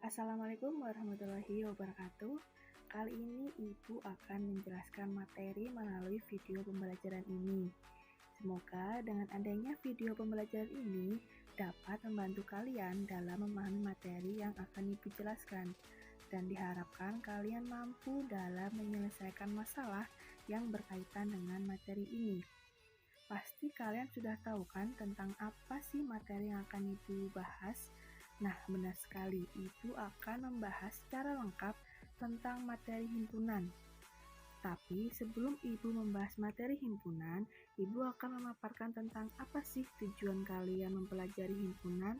Assalamualaikum warahmatullahi wabarakatuh. Kali ini Ibu akan menjelaskan materi melalui video pembelajaran ini. Semoga dengan adanya video pembelajaran ini dapat membantu kalian dalam memahami materi yang akan Ibu jelaskan dan diharapkan kalian mampu dalam menyelesaikan masalah yang berkaitan dengan materi ini. Pasti kalian sudah tahu kan tentang apa sih materi yang akan Ibu bahas? Nah, benar sekali, Ibu akan membahas secara lengkap tentang materi himpunan. Tapi sebelum Ibu membahas materi himpunan, Ibu akan memaparkan tentang apa sih tujuan kalian mempelajari himpunan.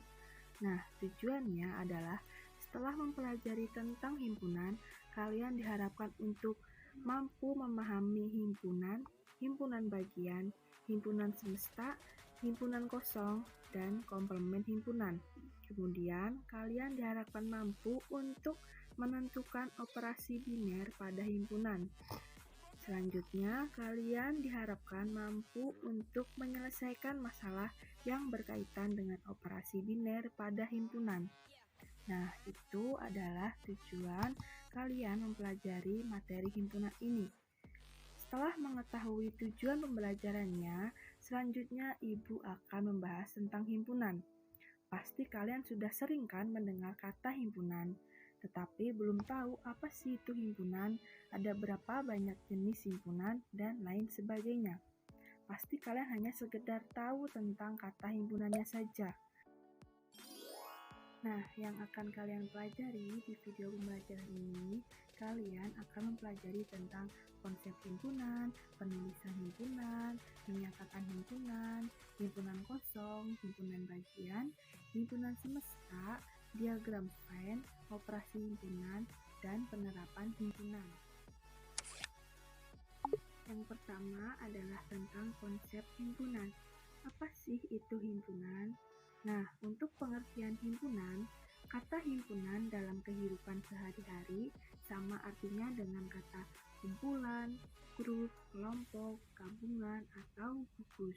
Nah, tujuannya adalah setelah mempelajari tentang himpunan, kalian diharapkan untuk mampu memahami himpunan, himpunan bagian, himpunan semesta, himpunan kosong, dan komplement himpunan. Kemudian, kalian diharapkan mampu untuk menentukan operasi biner pada himpunan. Selanjutnya, kalian diharapkan mampu untuk menyelesaikan masalah yang berkaitan dengan operasi biner pada himpunan. Nah, itu adalah tujuan kalian mempelajari materi himpunan ini. Setelah mengetahui tujuan pembelajarannya, selanjutnya Ibu akan membahas tentang himpunan. Pasti kalian sudah sering kan mendengar kata himpunan, tetapi belum tahu apa sih itu himpunan, ada berapa banyak jenis himpunan, dan lain sebagainya. Pasti kalian hanya sekedar tahu tentang kata himpunannya saja. Nah, yang akan kalian pelajari di video pembelajaran ini, kalian akan mempelajari tentang konsep himpunan, penulisan himpunan, menyatakan himpunan, himpunan kosong, himpunan bagian, himpunan semesta, diagram Venn, operasi himpunan, dan penerapan himpunan. Yang pertama adalah tentang konsep himpunan. Apa sih itu himpunan? Nah, untuk pengertian himpunan, kata himpunan dalam kehidupan sehari-hari sama artinya dengan kata kumpulan, grup, kelompok, gabungan, atau gugus.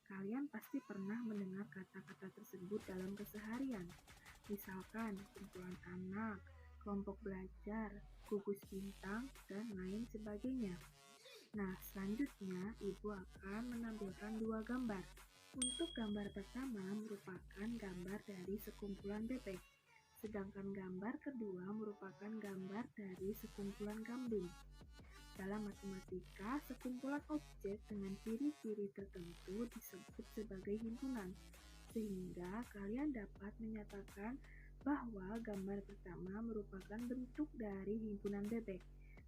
Kalian pasti pernah mendengar kata-kata tersebut dalam keseharian. Misalkan kumpulan anak, kelompok belajar, gugus bintang, dan lain sebagainya. Nah, selanjutnya Ibu akan menampilkan dua gambar. Untuk gambar pertama merupakan gambar dari sekumpulan bebek, sedangkan gambar kedua merupakan gambar dari sekumpulan kambing. Dalam matematika, sekumpulan objek dengan ciri-ciri tertentu disebut sebagai himpunan, sehingga kalian dapat menyatakan bahwa gambar pertama merupakan bentuk dari himpunan bebek,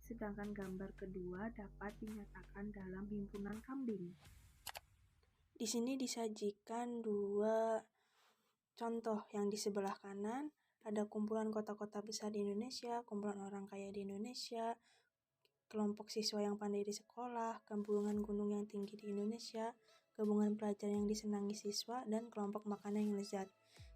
sedangkan gambar kedua dapat dinyatakan dalam himpunan kambing. Di sini disajikan dua contoh. Yang di sebelah kanan ada kumpulan kota-kota besar di Indonesia, kumpulan orang kaya di Indonesia, kelompok siswa yang pandai di sekolah, gabungan gunung yang tinggi di Indonesia, gabungan pelajar yang disenangi siswa, dan kelompok makanan yang lezat.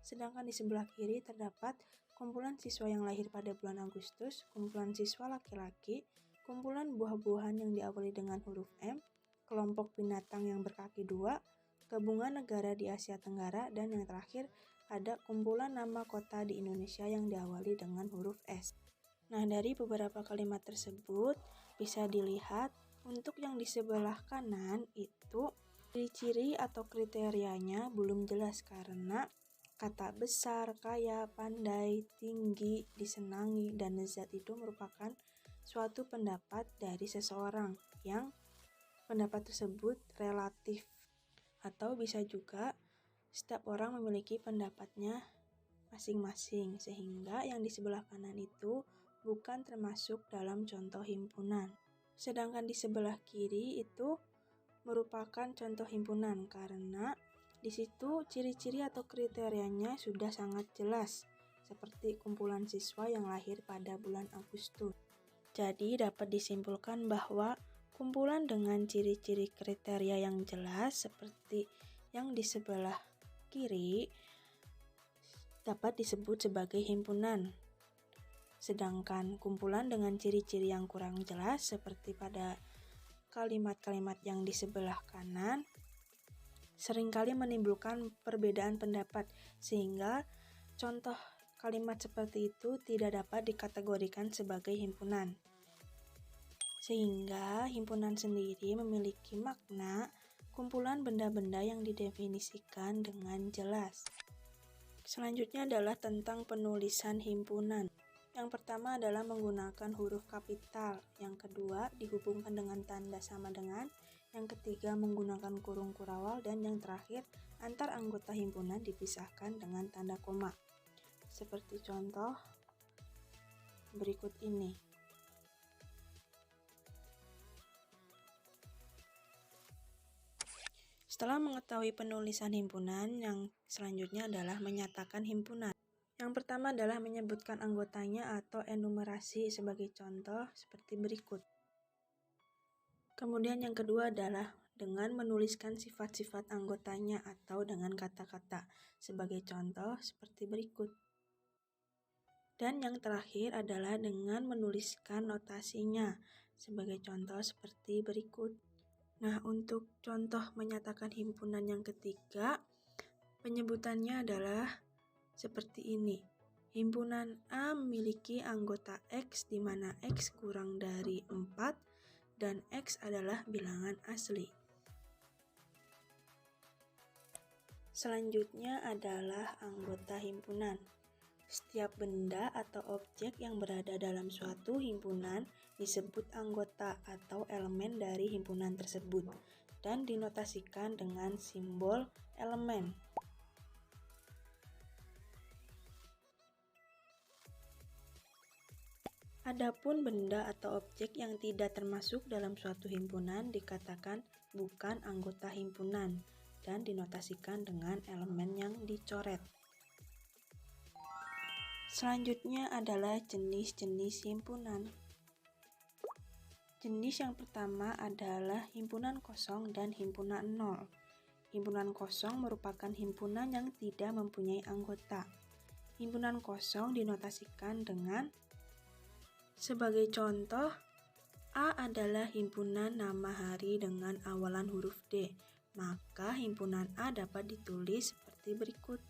Sedangkan di sebelah kiri terdapat kumpulan siswa yang lahir pada bulan Agustus, kumpulan siswa laki-laki, kumpulan buah-buahan yang diawali dengan huruf M, kelompok binatang yang berkaki dua, gabungan negara di Asia Tenggara, dan yang terakhir ada kumpulan nama kota di Indonesia yang diawali dengan huruf S. Nah, dari beberapa kalimat tersebut bisa dilihat untuk yang di sebelah kanan itu ciri-ciri atau kriterianya belum jelas karena kata besar, kaya, pandai, tinggi, disenangi, dan lezat itu merupakan suatu pendapat dari seseorang yang pendapat tersebut relatif, atau bisa juga setiap orang memiliki pendapatnya masing-masing, sehingga yang di sebelah kanan itu bukan termasuk dalam contoh himpunan. Sedangkan di sebelah kiri itu merupakan contoh himpunan karena di situ ciri-ciri atau kriterianya sudah sangat jelas, seperti kumpulan siswa yang lahir pada bulan Agustus. Jadi dapat disimpulkan bahwa kumpulan dengan ciri-ciri kriteria yang jelas seperti yang di sebelah kiri dapat disebut sebagai himpunan. Sedangkan kumpulan dengan ciri-ciri yang kurang jelas seperti pada kalimat-kalimat yang di sebelah kanan seringkali menimbulkan perbedaan pendapat, sehingga contoh kalimat seperti itu tidak dapat dikategorikan sebagai himpunan. Sehingga himpunan sendiri memiliki makna kumpulan benda-benda yang didefinisikan dengan jelas. Selanjutnya adalah tentang penulisan himpunan. Yang pertama adalah menggunakan huruf kapital, yang kedua dihubungkan dengan tanda sama dengan, yang ketiga menggunakan kurung kurawal, dan yang terakhir antar anggota himpunan dipisahkan dengan tanda koma. Seperti contoh berikut ini. Setelah mengetahui penulisan himpunan, yang selanjutnya adalah menyatakan himpunan. Yang pertama adalah menyebutkan anggotanya atau enumerasi sebagai contoh seperti berikut. Kemudian yang kedua adalah dengan menuliskan sifat-sifat anggotanya atau dengan kata-kata sebagai contoh seperti berikut. Dan yang terakhir adalah dengan menuliskan notasinya sebagai contoh seperti berikut. Nah, untuk contoh menyatakan himpunan yang ketiga, penyebutannya adalah seperti ini. Himpunan A memiliki anggota X di mana X kurang dari 4 dan X adalah bilangan asli. Selanjutnya adalah anggota himpunan. Setiap benda atau objek yang berada dalam suatu himpunan disebut anggota atau elemen dari himpunan tersebut dan dinotasikan dengan simbol elemen. Adapun benda atau objek yang tidak termasuk dalam suatu himpunan dikatakan bukan anggota himpunan dan dinotasikan dengan elemen yang dicoret. Selanjutnya adalah jenis-jenis himpunan. Jenis yang pertama adalah himpunan kosong dan himpunan nol. Himpunan kosong merupakan himpunan yang tidak mempunyai anggota. Himpunan kosong dinotasikan dengan sebagai contoh, A adalah himpunan nama hari dengan awalan huruf D, maka himpunan A dapat ditulis seperti berikut.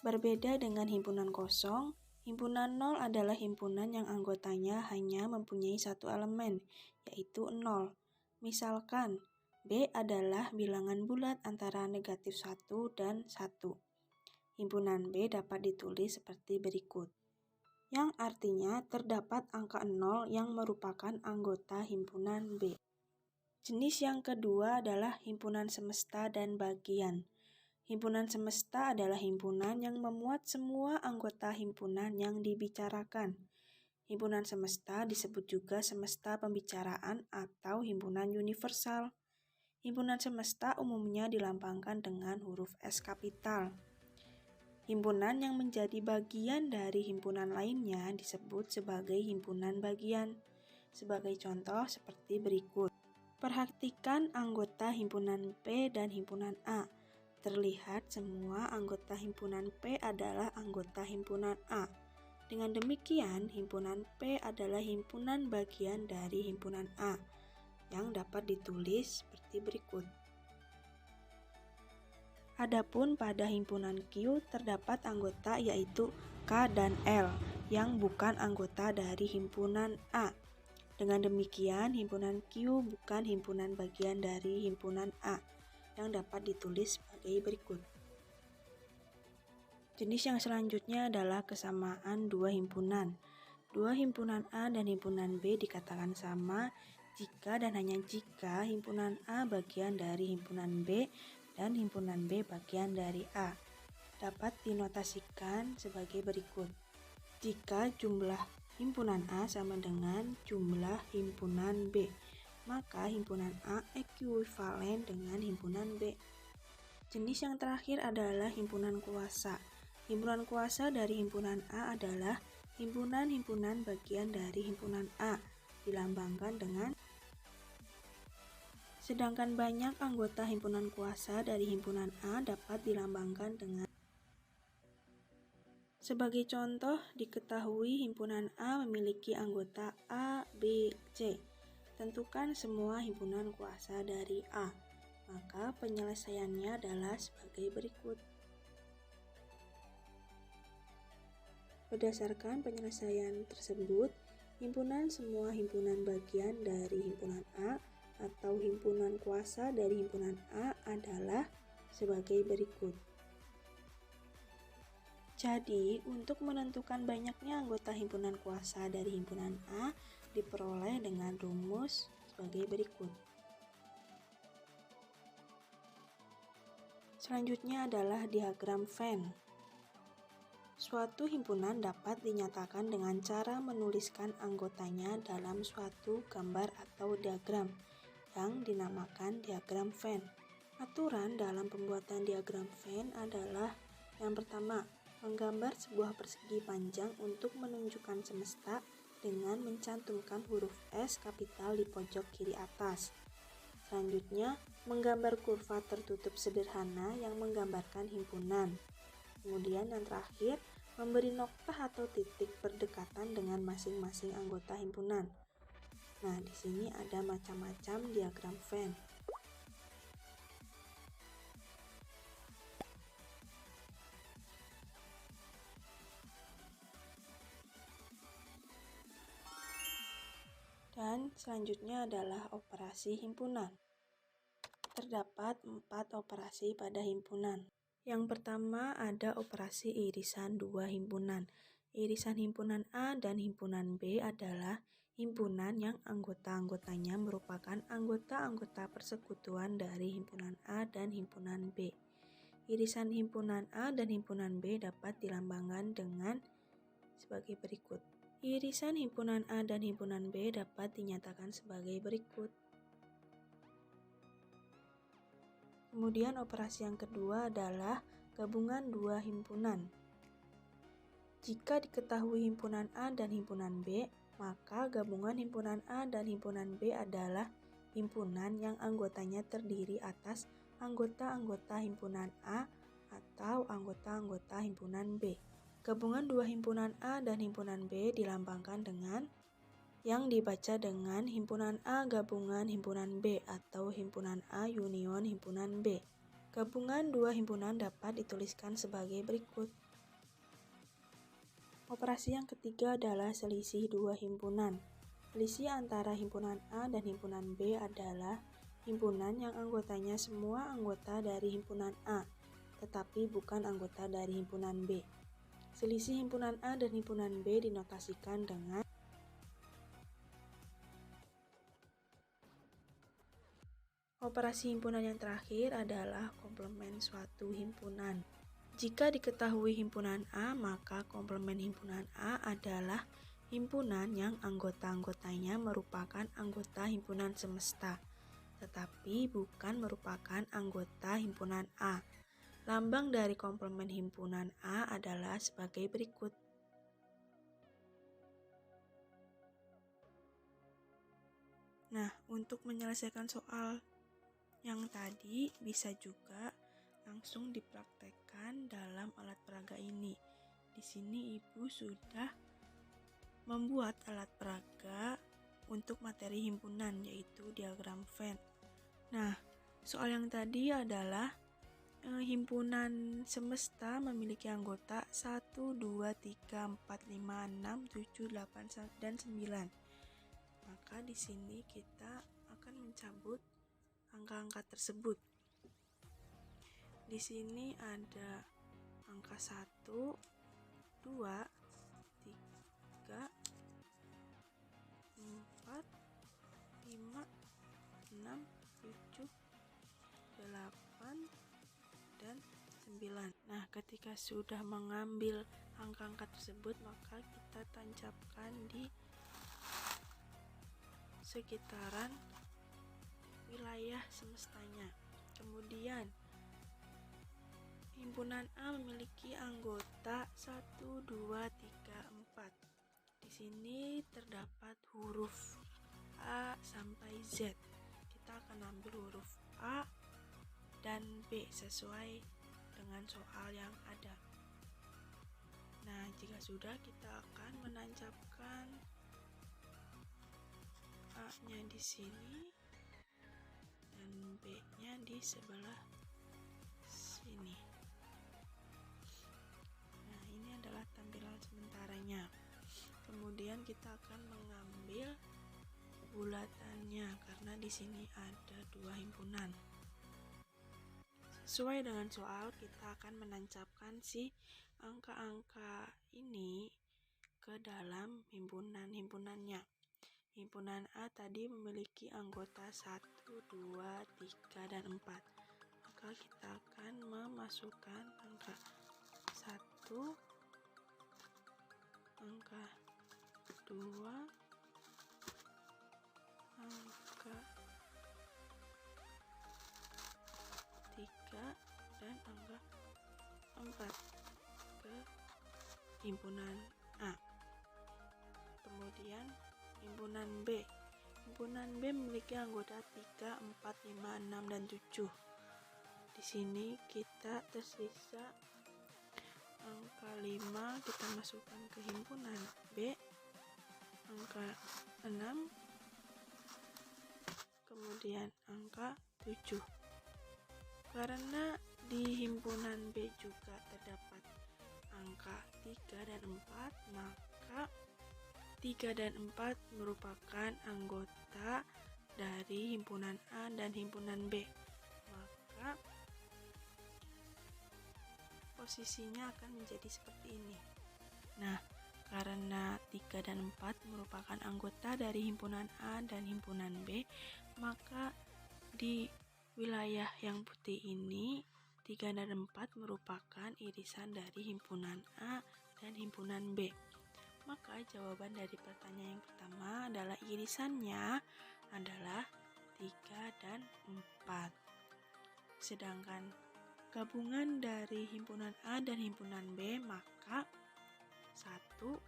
Berbeda dengan himpunan kosong, himpunan nol adalah himpunan yang anggotanya hanya mempunyai satu elemen, yaitu 0. Misalkan, B adalah bilangan bulat antara negatif 1 dan 1. Himpunan B dapat ditulis seperti berikut, yang artinya terdapat angka 0 yang merupakan anggota himpunan B. Jenis yang kedua adalah himpunan semesta dan bagian. Himpunan semesta adalah himpunan yang memuat semua anggota himpunan yang dibicarakan. Himpunan semesta disebut juga semesta pembicaraan atau himpunan universal. Himpunan semesta umumnya dilambangkan dengan huruf S kapital. Himpunan yang menjadi bagian dari himpunan lainnya disebut sebagai himpunan bagian. Sebagai contoh seperti berikut. Perhatikan anggota himpunan P dan himpunan A. Terlihat semua anggota himpunan P adalah anggota himpunan A. Dengan demikian, himpunan P adalah himpunan bagian dari himpunan A yang dapat ditulis seperti berikut. Adapun pada himpunan Q terdapat anggota yaitu K dan L yang bukan anggota dari himpunan A. Dengan demikian, himpunan Q bukan himpunan bagian dari himpunan A yang dapat ditulis sebagai berikut. Jenis yang selanjutnya adalah kesamaan dua himpunan. Dua himpunan A dan himpunan B dikatakan sama jika dan hanya jika himpunan A bagian dari himpunan B dan himpunan B bagian dari A. Dapat dinotasikan sebagai berikut. Jika jumlah himpunan A sama dengan jumlah himpunan B, maka himpunan A ekuivalen dengan himpunan B. Jenis yang terakhir adalah himpunan kuasa. Himpunan kuasa dari himpunan A adalah himpunan-himpunan bagian dari himpunan A, dilambangkan dengan. Sedangkan banyak anggota himpunan kuasa dari himpunan A dapat dilambangkan dengan. Sebagai contoh, diketahui himpunan A memiliki anggota A, B, C. Tentukan semua himpunan kuasa dari A, maka penyelesaiannya adalah sebagai berikut. Berdasarkan penyelesaian tersebut, himpunan semua himpunan bagian dari himpunan A atau himpunan kuasa dari himpunan A adalah sebagai berikut. Jadi, untuk menentukan banyaknya anggota himpunan kuasa dari himpunan A diperoleh dengan rumus sebagai berikut. Selanjutnya adalah diagram Venn. Suatu himpunan dapat dinyatakan dengan cara menuliskan anggotanya dalam suatu gambar atau diagram yang dinamakan diagram Venn. Aturan dalam pembuatan diagram Venn adalah yang pertama, menggambar sebuah persegi panjang untuk menunjukkan semesta dengan mencantumkan huruf S kapital di pojok kiri atas. Selanjutnya, menggambar kurva tertutup sederhana yang menggambarkan himpunan. Kemudian yang terakhir, memberi noktah atau titik berdekatan dengan masing-masing anggota himpunan. Nah, di sini ada macam-macam diagram Venn. Dan selanjutnya adalah operasi himpunan. Terdapat 4 operasi pada himpunan. Yang pertama ada operasi irisan dua himpunan. Irisan himpunan A dan himpunan B adalah himpunan yang anggota-anggotanya merupakan anggota-anggota persekutuan dari himpunan A dan himpunan B. Irisan himpunan A dan himpunan B dapat dilambangkan dengan sebagai berikut. Irisan himpunan A dan himpunan B dapat dinyatakan sebagai berikut. Kemudian operasi yang kedua adalah gabungan dua himpunan. Jika diketahui himpunan A dan himpunan B, maka gabungan himpunan A dan himpunan B adalah himpunan yang anggotanya terdiri atas anggota-anggota himpunan A atau anggota-anggota himpunan B. Gabungan dua himpunan A dan himpunan B dilambangkan dengan yang dibaca dengan himpunan A gabungan himpunan B atau himpunan A union himpunan B. Gabungan dua himpunan dapat dituliskan sebagai berikut. Operasi yang ketiga adalah selisih dua himpunan. Selisih antara himpunan A dan himpunan B adalah himpunan yang anggotanya semua anggota dari himpunan A, tetapi bukan anggota dari himpunan B. Selisih himpunan A dan himpunan B dinotasikan dengan operasi himpunan yang terakhir adalah komplement suatu himpunan. Jika diketahui himpunan A, maka komplement himpunan A adalah himpunan yang anggota-anggotanya merupakan anggota himpunan semesta, tetapi bukan merupakan anggota himpunan A. Lambang dari komplement himpunan A adalah sebagai berikut. Nah, untuk menyelesaikan soal yang tadi bisa juga langsung dipraktekkan dalam alat peraga ini. Di sini Ibu sudah membuat alat peraga untuk materi himpunan, yaitu diagram Venn. Nah, soal yang tadi adalah himpunan semesta memiliki anggota 1, 2, 3, 4, 5, 6, 7, 8, dan 9. Maka di sini kita akan mencabut angka-angka tersebut. Di sini ada angka 1, 2, 3, 4, 5, 6, 7, 8, dan 9. Nah, ketika sudah mengambil angka-angka tersebut, maka kita tancapkan di sekitaran wilayah semestanya. Kemudian, himpunan A memiliki anggota 1, 2, 3, 4. Di sini terdapat huruf A sampai Z. Kita akan ambil huruf A dan B sesuai dengan soal yang ada. Nah, jika sudah, kita akan menancapkan A-nya di sini dan B-nya di sebelah sini. Nah, ini adalah tampilan sementara kita akan mengambil bulatannya karena di sini ada 2 himpunan. Sesuai dengan soal, kita akan menancapkan si angka-angka ini ke dalam himpunannya. Himpunan A tadi memiliki anggota 1, 2, 3, dan 4. Maka kita akan memasukkan angka 1, angka 2, angka 3, dan angka 4 ke himpunan A. Kemudian himpunan B. Himpunan B memiliki anggota 3, 4, 5, 6, dan 7. Di sini kita tersisa angka 5, kita masukkan ke himpunan B. Angka 6, kemudian angka 7. Karena di himpunan B juga terdapat angka 3 dan 4, maka 3 dan 4 merupakan anggota dari himpunan A dan himpunan B. Maka posisinya akan menjadi seperti ini. Nah, karena 3 dan 4 merupakan anggota dari himpunan A dan himpunan B, maka di wilayah yang putih ini 3 dan 4 merupakan irisan dari himpunan A dan himpunan B. Maka jawaban dari pertanyaan yang pertama adalah irisannya adalah 3 dan 4. Sedangkan gabungan dari himpunan A dan himpunan B maka 1, 2,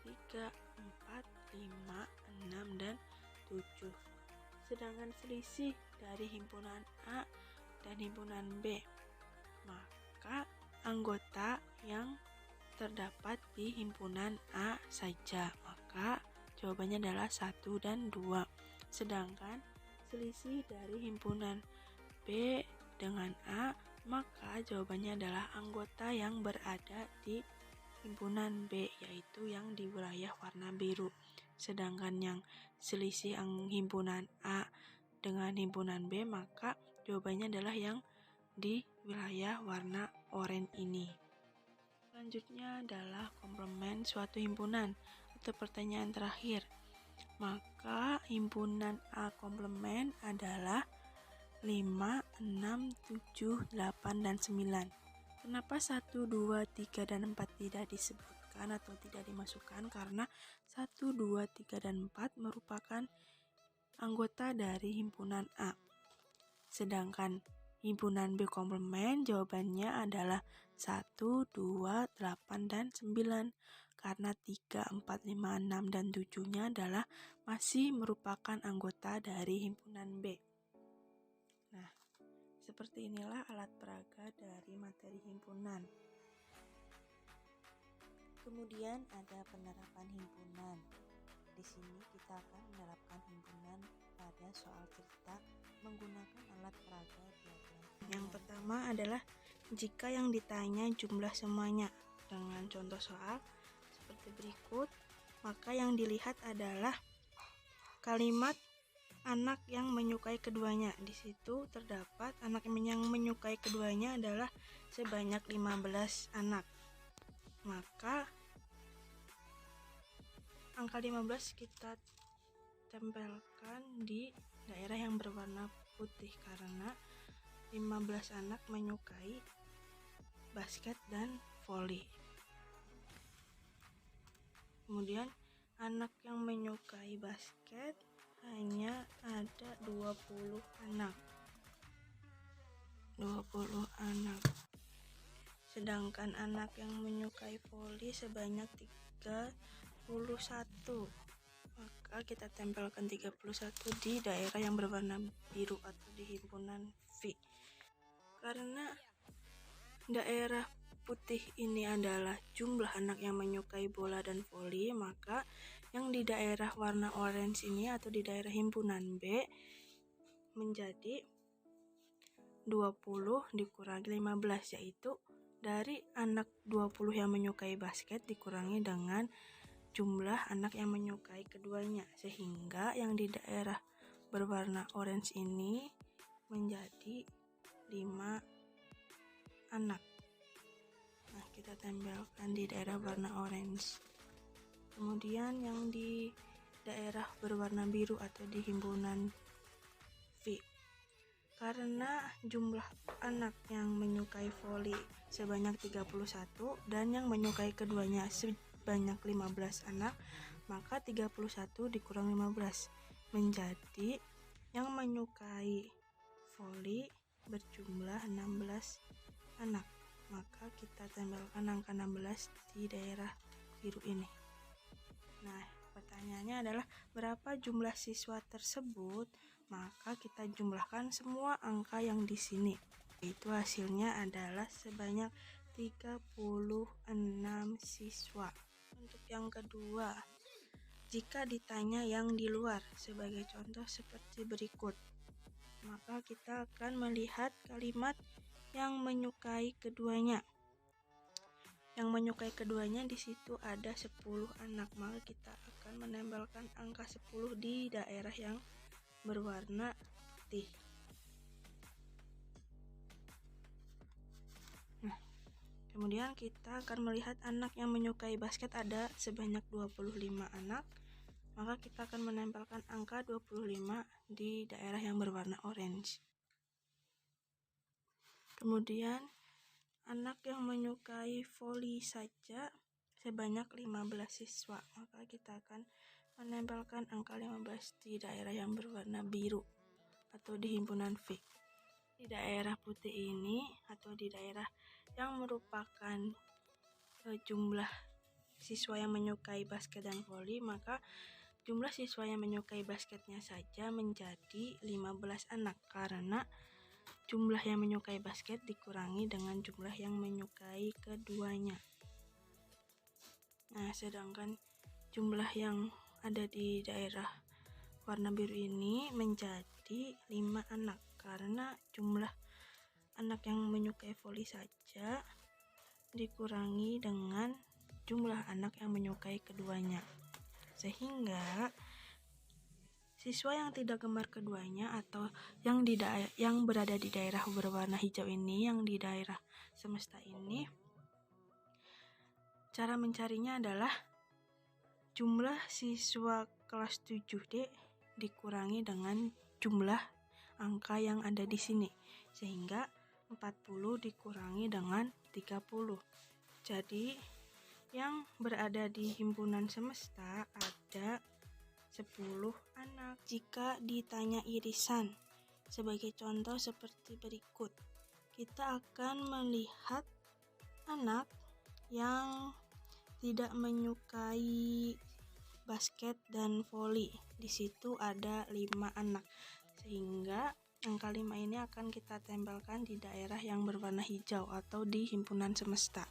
3, 4, 5, 6, dan 7. Sedangkan selisih dari himpunan A dan himpunan B maka anggota yang terdapat di himpunan A saja, maka jawabannya adalah 1 dan 2. Sedangkan selisih dari himpunan B dengan A, maka jawabannya adalah anggota yang berada di himpunan B, yaitu yang di wilayah warna biru. Sedangkan yang selisih himpunan A dengan himpunan B, maka jawabannya adalah yang di wilayah warna oranye ini. Selanjutnya adalah komplement suatu himpunan atau pertanyaan terakhir. Maka himpunan A komplement adalah 5, 6, 7, 8, dan 9. Kenapa 1, 2, 3, dan 4 tidak disebutkan atau tidak dimasukkan? Karena 1, 2, 3, dan 4 merupakan anggota dari himpunan A. Sedangkan himpunan B komplement jawabannya adalah 1, 2, 8, dan 9. Karena 3, 4, 5, 6, dan 7-nya adalah masih merupakan anggota dari himpunan B. Nah, seperti inilah alat peraga dari materi himpunan. Kemudian ada penerapan himpunan. Di sini kita akan menerapkan himpunan pada soal cerita menggunakan alat peraga diagram. Yang pertama adalah jika yang ditanya jumlah semuanya. Dengan contoh soal seperti berikut, maka yang dilihat adalah kalimat anak yang menyukai keduanya. Di situ terdapat anak yang menyukai keduanya adalah sebanyak 15 anak. Maka angka 15 kita tempelkan di daerah yang berwarna putih karena 15 anak menyukai basket dan voli. Kemudian anak yang menyukai basket hanya ada 20 anak. Sedangkan anak yang menyukai voli sebanyak 31. Maka kita tempelkan 31 di daerah yang berwarna biru atau di himpunan V. Karena daerah putih ini adalah jumlah anak yang menyukai bola dan voli, maka yang di daerah warna orange ini atau di daerah himpunan B menjadi 20 dikurangi 15, yaitu dari anak 20 yang menyukai basket dikurangi dengan jumlah anak yang menyukai keduanya, sehingga yang di daerah berwarna orange ini menjadi 5 anak. Nah, kita tempelkan di daerah warna orange. Kemudian yang di daerah berwarna biru atau di himpunan V. Karena jumlah anak yang menyukai voli sebanyak 31 dan yang menyukai keduanya sebanyak 15 anak, maka 31 dikurang 15 menjadi yang menyukai voli berjumlah 16 anak. Maka kita tempelkan angka 16 di daerah biru ini. Nah, pertanyaannya adalah berapa jumlah siswa tersebut? Maka kita jumlahkan semua angka yang di sini. Itu hasilnya adalah sebanyak 36 siswa. Untuk yang kedua, jika ditanya yang di luar, sebagai contoh seperti berikut, maka kita akan melihat kalimat yang menyukai keduanya. Yang menyukai keduanya di situ ada 10 anak, maka kita akan menempelkan angka 10 di daerah yang berwarna putih. Nah, kemudian kita akan melihat anak yang menyukai basket ada sebanyak 25 anak, maka kita akan menempelkan angka 25 di daerah yang berwarna orange. Kemudian anak yang menyukai voli saja sebanyak 15 siswa, maka kita akan menempelkan angka 15 di daerah yang berwarna biru atau di himpunan V. Di daerah putih ini atau di daerah yang merupakan jumlah siswa yang menyukai basket dan voli, maka jumlah siswa yang menyukai basketnya saja menjadi 15 anak karena jumlah yang menyukai basket dikurangi dengan jumlah yang menyukai keduanya. Nah, sedangkan jumlah yang ada di daerah warna biru ini menjadi 5 anak karena jumlah anak yang menyukai voli saja dikurangi dengan jumlah anak yang menyukai keduanya. Sehingga siswa yang tidak gemar keduanya atau yang berada di daerah berwarna hijau ini, yang di daerah semesta ini, cara mencarinya adalah jumlah siswa kelas 7D dikurangi dengan jumlah angka yang ada di sini, sehingga 40 dikurangi dengan 30. Jadi yang berada di himpunan semesta ada 10 anak. Jika ditanya irisan, sebagai contoh seperti berikut, kita akan melihat anak yang tidak menyukai basket dan voli. Di situ ada 5 anak, sehingga angka 5 ini akan kita tempelkan di daerah yang berwarna hijau atau di himpunan semesta.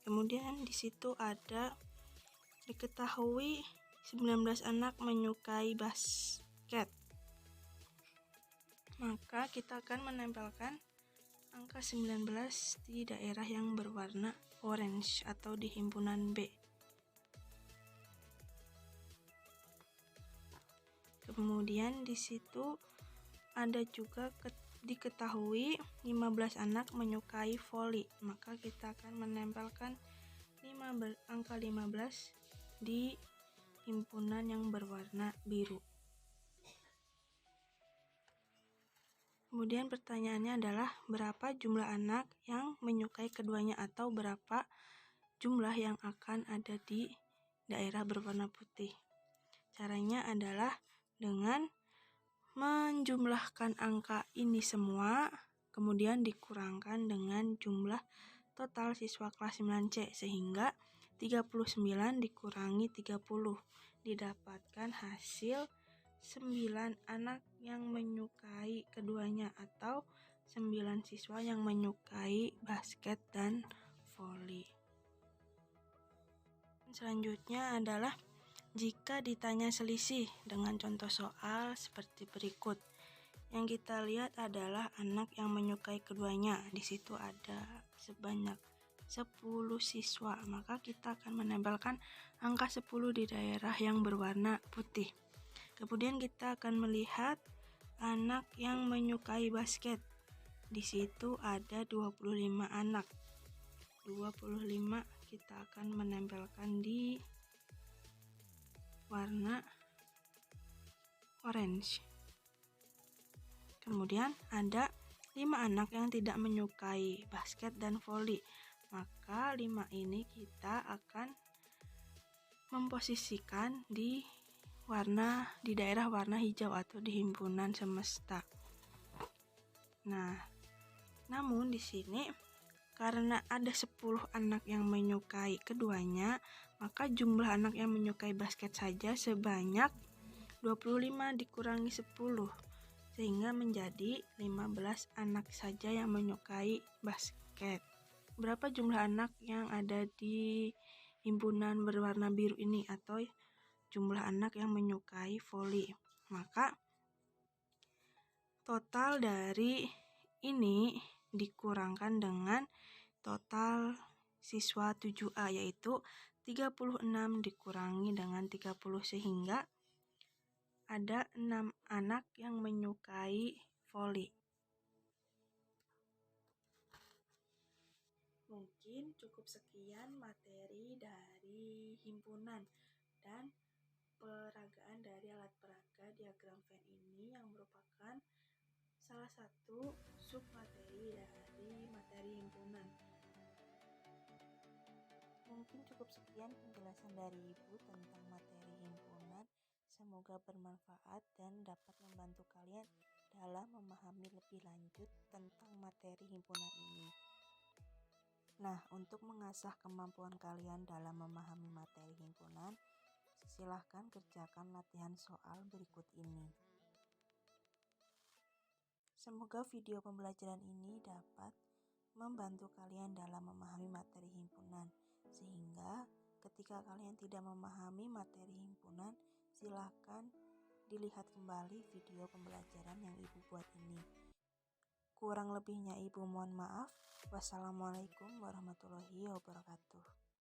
Kemudian di situ ada diketahui 19 anak menyukai basket, maka kita akan menempelkan angka 19 di daerah yang berwarna orange atau di himpunan B. Kemudian di situ ada juga diketahui 15 anak menyukai voli, maka kita akan menempelkan angka 15 di himpunan yang berwarna biru. Kemudian pertanyaannya adalah berapa jumlah anak yang menyukai keduanya atau berapa jumlah yang akan ada di daerah berwarna putih. Caranya adalah dengan menjumlahkan angka ini semua, kemudian dikurangkan dengan jumlah total siswa kelas 9C, sehingga 39 dikurangi 30, didapatkan hasil 9 anak yang menyukai keduanya atau 9 siswa yang menyukai basket dan voli. Selanjutnya adalah jika ditanya selisih dengan contoh soal seperti berikut. Yang kita lihat adalah anak yang menyukai keduanya. Di situ ada sebanyak 10 siswa, maka kita akan menempelkan angka 10 di daerah yang berwarna putih. Kemudian kita akan melihat anak yang menyukai basket. Di situ ada 25 anak. 25 kita akan menempelkan di warna orange. Kemudian ada 5 anak yang tidak menyukai basket dan voli. Maka 5 ini kita akan memposisikan di daerah warna hijau atau di himpunan semesta. Nah, namun di sini karena ada 10 anak yang menyukai keduanya, maka jumlah anak yang menyukai basket saja sebanyak 25 dikurangi 10, sehingga menjadi 15 anak saja yang menyukai basket. Berapa jumlah anak yang ada di himpunan berwarna biru ini atau jumlah anak yang menyukai voli? Maka total dari ini dikurangkan dengan total siswa 7A, yaitu 36 dikurangi dengan 30, sehingga ada 6 anak yang menyukai voli. Mungkin cukup sekian materi dari himpunan dan peragaan dari alat peraga diagram Venn ini, yang merupakan salah satu submateri dari materi himpunan. Mungkin cukup sekian penjelasan dari Ibu tentang materi himpunan. Semoga bermanfaat dan dapat membantu kalian dalam memahami lebih lanjut tentang materi himpunan ini. Nah, untuk mengasah kemampuan kalian dalam memahami materi himpunan, silahkan kerjakan latihan soal berikut ini. Semoga video pembelajaran ini dapat membantu kalian dalam memahami materi himpunan, sehingga ketika kalian tidak memahami materi himpunan, silahkan dilihat kembali video pembelajaran yang Ibu buat ini. Kurang lebihnya Ibu mohon maaf. Wassalamualaikum warahmatullahi wabarakatuh.